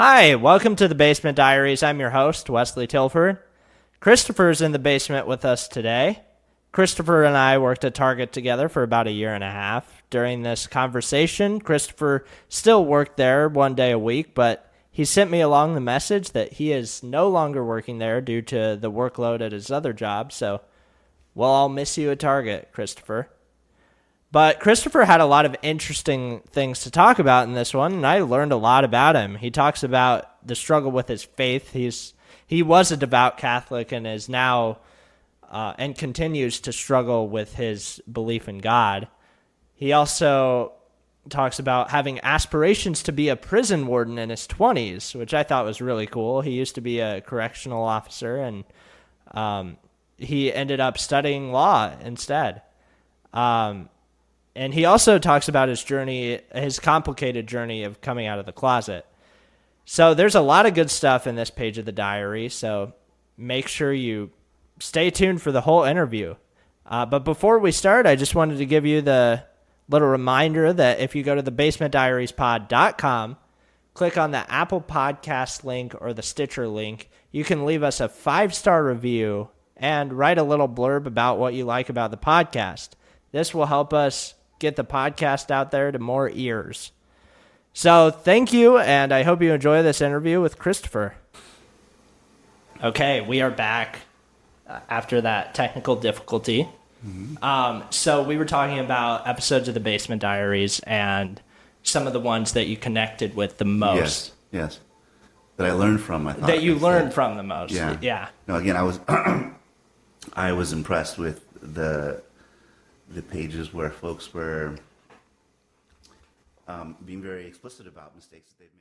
Hi, welcome to the Basement Diaries. I'm your host, Wesley Tilford. Christopher's in the basement with us today. Christopher and I worked at Target together for about a year and a half. During this conversation, Christopher still worked there one day a week, but he sent me along the message that he is no longer working there due to the workload at his other job, so we'll all miss you at Target, Christopher. But Christopher had a lot of interesting things to talk about in this one, and I learned a lot about him. He talks about the struggle with his faith. He was a devout Catholic and is now and continues to struggle with his belief in God. He also talks about having aspirations to be a prison warden in his 20s, which I thought was really cool. He used to be a correctional officer, and he ended up studying law instead. And he also talks about his journey, his complicated journey of coming out of the closet. So there's a lot of good stuff in this page of the diary, so make sure you stay tuned for the whole interview. But before we start, I just wanted to give you the little reminder that if you go to thebasementdiariespod.com, click on the Apple Podcast link or the Stitcher link, you can leave us a 5-star review and write a little blurb about what you like about the podcast. This will help us get the podcast out there to more ears. So thank you, and I hope you enjoy this interview with Christopher. Okay, we are back after that technical difficulty. Mm-hmm. So we were talking about episodes of the Basement Diaries and some of the ones that you connected with the most. Yes. That I learned from, I thought. That you learned from the most. Yeah. No, again, I was impressed with the pages where folks were being very explicit about mistakes that they've made.